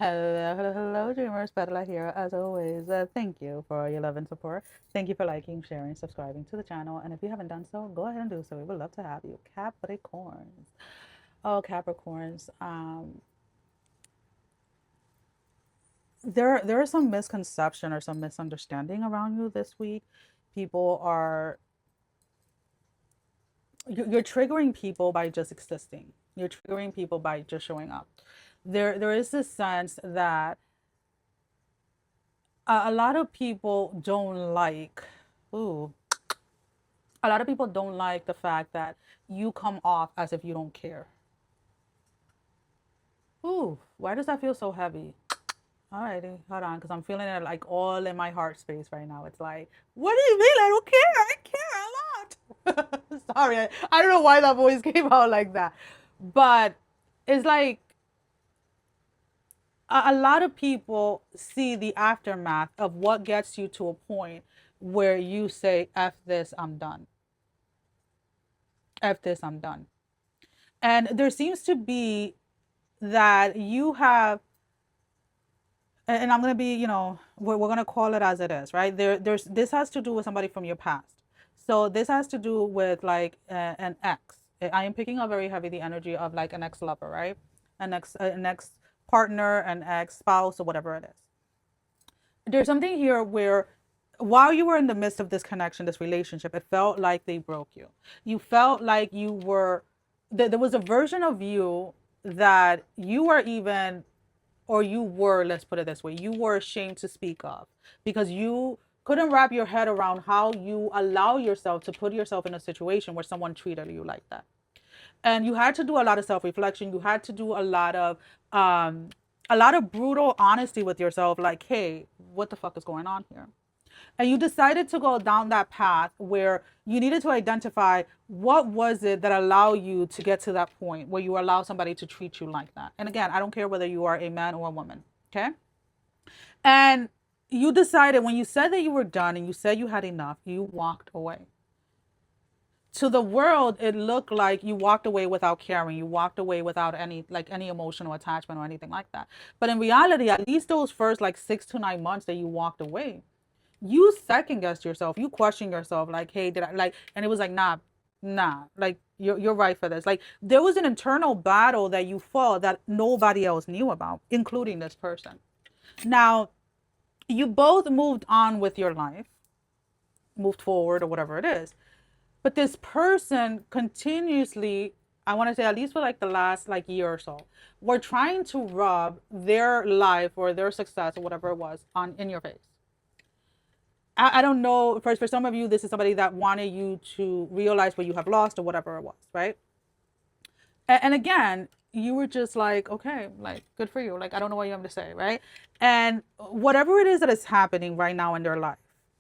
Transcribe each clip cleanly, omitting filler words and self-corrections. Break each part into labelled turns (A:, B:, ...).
A: Hello, hello, hello, dreamers. Perla here, as always. Thank you for your love and support. Thank you for liking, sharing, subscribing to the channel. And if you haven't done so, go ahead and do so. We would love to have you. Capricorns. Oh, Capricorns. There is some misconception or some misunderstanding around you this week. People are you're triggering people by just existing. You're triggering people by just showing up. There is this sense that a lot of people don't like ooh a lot of people don't like the fact that you come off as if you don't care. Ooh, why does that feel so heavy? Alrighty, hold on, because I'm feeling it like all in my heart space right now. It's like, what do you mean I don't care? I care a lot. Sorry, I don't know why that voice came out like that. But it's like a lot of people see the aftermath of what gets you to a point where you say, F this, I'm done. F this, I'm done. And there seems to be that you have, and I'm going to be, we're going to call it as it is, right? This has to do with somebody from your past. So this has to do with like an ex. I am picking up very heavy the energy of like an ex lover, right? An ex partner, an ex spouse, or whatever it is. There's something here where while you were in the midst of this connection, this relationship, it felt like they broke you. You felt like you were, there was a version of you that you were even, or you were, let's put it this way, you were ashamed to speak of because you couldn't wrap your head around how you allow yourself to put yourself in a situation where someone treated you like that. And you had to do a lot of self-reflection. You had to do um a lot of brutal honesty with yourself, like, hey, what the fuck is going on here? And you decided to go down that path where you needed to identify what was it that allowed you to get to that point where you allow somebody to treat you like that. And again, I don't care whether you are a man or a woman, okay? And you decided when you said that you were done and you said you had enough, you walked away. To the world, it looked like you walked away without caring. You walked away without any emotional attachment or anything like that. But in reality, at least those first like 6 to 9 months that you walked away, you second guessed yourself. You question yourself, like, hey, did I like? And it was like, nah, like you're right for this. Like there was an internal battle that you fought that nobody else knew about, including this person. Now, you both moved on with your life, moved forward, or whatever it is. But this person continuously, I want to say at least for like the last like year or so, were trying to rub their life or their success or whatever it was on in your face. I don't know. For some of you, this is somebody that wanted you to realize what you have lost or whatever it was, right? And again, you were just like, okay, like good for you. Like I don't know what you have to say, right? And whatever it is that is happening right now in their life,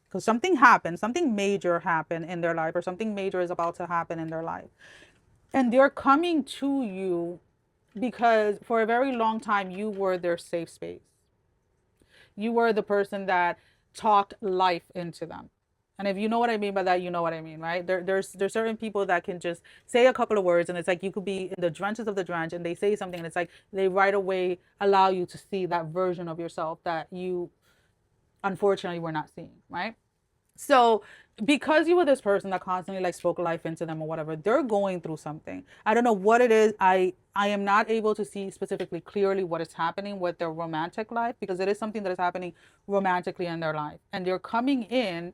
A: because something happened, something major happened in their life, or something major is about to happen in their life, and they're coming to you because for a very long time you were their safe space. You were the person that talked life into them. And if you know what I mean by that, you know what I mean, right? There's certain people that can just say a couple of words and it's like you could be in the drenches of the drench and they say something and it's like they right away allow you to see that version of yourself that you unfortunately were not seeing, right? So because you were this person that constantly like spoke life into them or whatever, they're going through something. I don't know what it is. I am not able to see specifically clearly what is happening with their romantic life because it is something that is happening romantically in their life. And they're coming in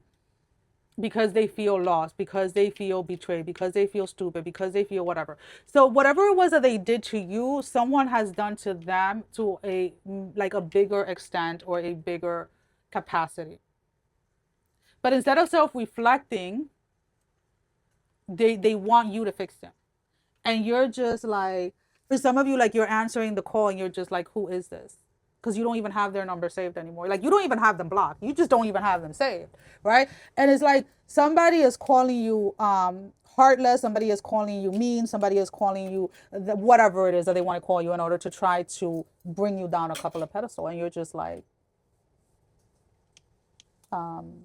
A: because they feel lost, because they feel betrayed, because they feel stupid, because they feel whatever. So whatever it was that they did to you, someone has done to them to a like a bigger extent or a bigger capacity. But instead of self-reflecting, they want you to fix them. And you're just like, for some of you, like you're answering the call and you're just like, who is this? Because you don't even have their number saved anymore. Like you don't even have them blocked. You just don't even have them saved, right? And it's like somebody is calling you heartless, somebody is calling you mean, somebody is calling you whatever it is that they want to call you in order to try to bring you down a couple of pedestal. And you're just like, um,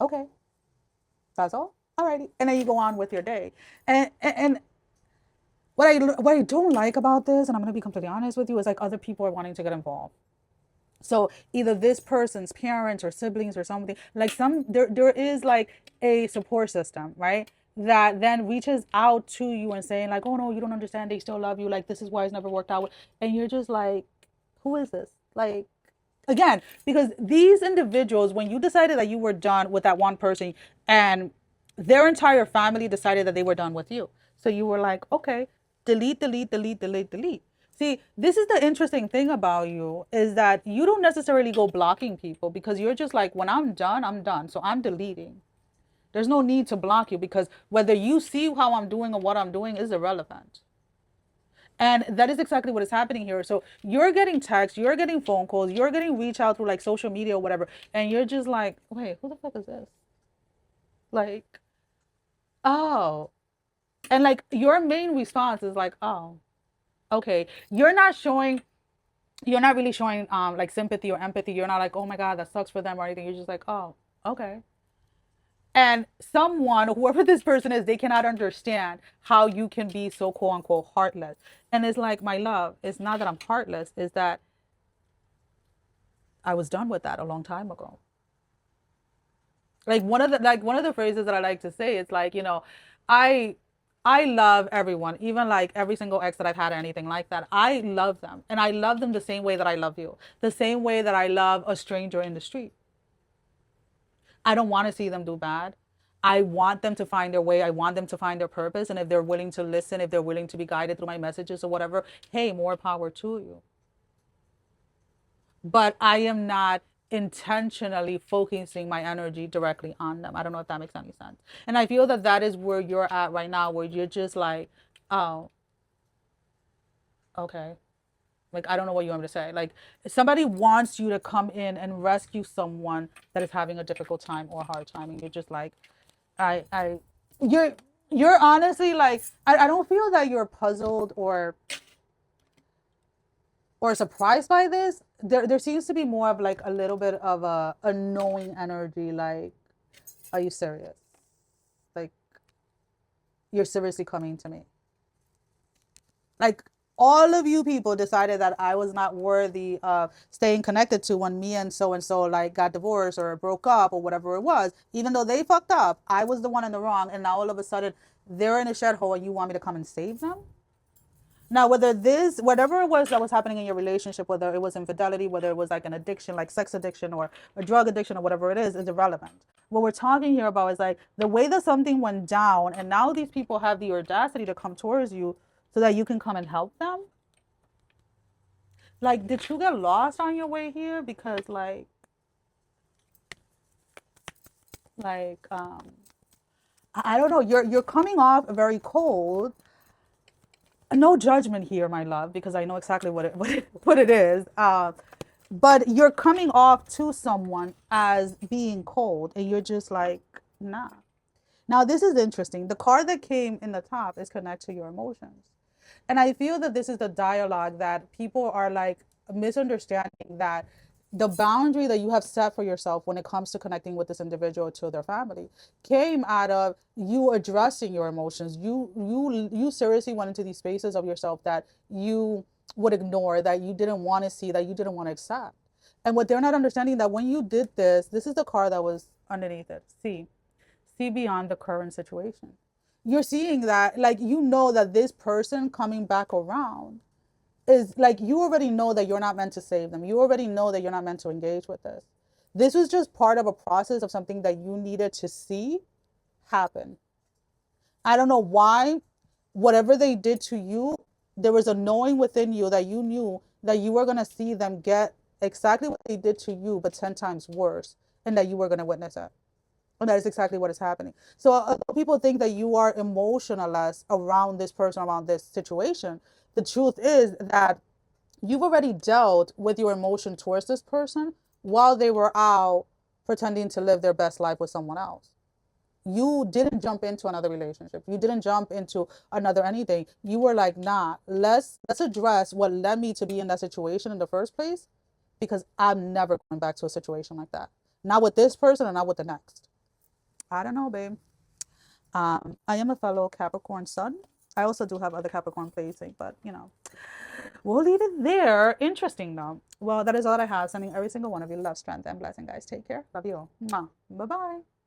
A: okay, that's all. Alrighty. And then you go on with your day. And What I don't like about this, and I'm gonna be completely honest with you, is like other people are wanting to get involved. So either this person's parents or siblings or something, like there is like a support system, right? That then reaches out to you and saying like, oh no, you don't understand, they still love you, like this is why it's never worked out. And you're just like, who is this? Like, again, because these individuals, when you decided that you were done with that one person, and their entire family decided that they were done with you, so you were like, okay, delete, delete, delete, delete, delete. See, this is the interesting thing about you, is that you don't necessarily go blocking people, because you're just like, when I'm done, I'm done, so I'm deleting. There's no need to block you, because whether you see how I'm doing or what I'm doing is irrelevant. And that is exactly what is happening here. So you're getting texts, you're getting phone calls, you're getting reach out through like social media or whatever, and you're just like, wait, who the fuck is this? Like, oh. And like your main response is like, oh, okay. You're not really showing like sympathy or empathy. You're not like, oh my God, that sucks for them or anything. You're just like, oh, okay. And someone, whoever this person is, they cannot understand how you can be so quote unquote heartless. And it's like, my love, it's not that I'm heartless, it's that I was done with that a long time ago. Like one of the phrases that I like to say is like, I I love everyone, even like every single ex that I've had or anything like that. I love them. And I love them the same way that I love you. The same way that I love a stranger in the street. I don't want to see them do bad. I want them to find their way. I want them to find their purpose. And if they're willing to listen, if they're willing to be guided through my messages or whatever, hey, more power to you. But I am not intentionally focusing my energy directly on them. I don't know if that makes any sense. And I feel that that is where you're at right now, where you're just like, oh, okay. Like, I don't know what you want me to say. Like, somebody wants you to come in and rescue someone that is having a difficult time or a hard time. And you're just like, I, you're, you're honestly like, I don't feel that you're puzzled or surprised by this. There seems to be more of like a little bit of a knowing energy. Like, are you serious? Like, you're seriously coming to me. Like, all of you people decided that I was not worthy of staying connected to when me and so like got divorced or broke up or whatever it was. Even though they fucked up, I was the one in the wrong, and now all of a sudden they're in a shithole and you want me to come and save them? Now, whatever it was that was happening in your relationship, whether it was infidelity, whether it was like an addiction, like sex addiction or a drug addiction or whatever it is irrelevant. What we're talking here about is like the way that something went down, and now these people have the audacity to come towards you so that you can come and help them. Like, did you get lost on your way here? Because I don't know. You're coming off very cold. No judgment here, my love, because I know exactly what it is. But you're coming off to someone as being cold, and you're just like, nah. Now, this is interesting. The card that came in the top is connect to your emotions. And I feel that this is the dialogue that people are like misunderstanding, that the boundary that you have set for yourself when it comes to connecting with this individual to their family came out of you addressing your emotions. You seriously went into these spaces of yourself that you would ignore, that you didn't want to see, that you didn't want to accept. And what they're not understanding, that when you did this is the card that was underneath it. See beyond the current situation. You're seeing that, like, that this person coming back around is like, you already know that you're not meant to save them. You already know that you're not meant to engage with this. This was just part of a process of something that you needed to see happen. I don't know why, whatever they did to you, there was a knowing within you that you knew that you were going to see them get exactly what they did to you, but 10 times worse, and that you were going to witness it. And that is exactly what is happening. So people think that you are emotionless around this person, around this situation. The truth is that you've already dealt with your emotion towards this person while they were out pretending to live their best life with someone else. You didn't jump into another relationship. You didn't jump into another anything. You were like, nah, let's address what led me to be in that situation in the first place, because I'm never going back to a situation like that. Not with this person and not with the next. I don't know, babe. I am a fellow Capricorn sun. I also do have other Capricorn placing, but you know, we'll leave it there. Interesting though. Well, that is all I have. Sending every single one of you love, strength, and blessing, guys. Take care. Love you all. Bye bye.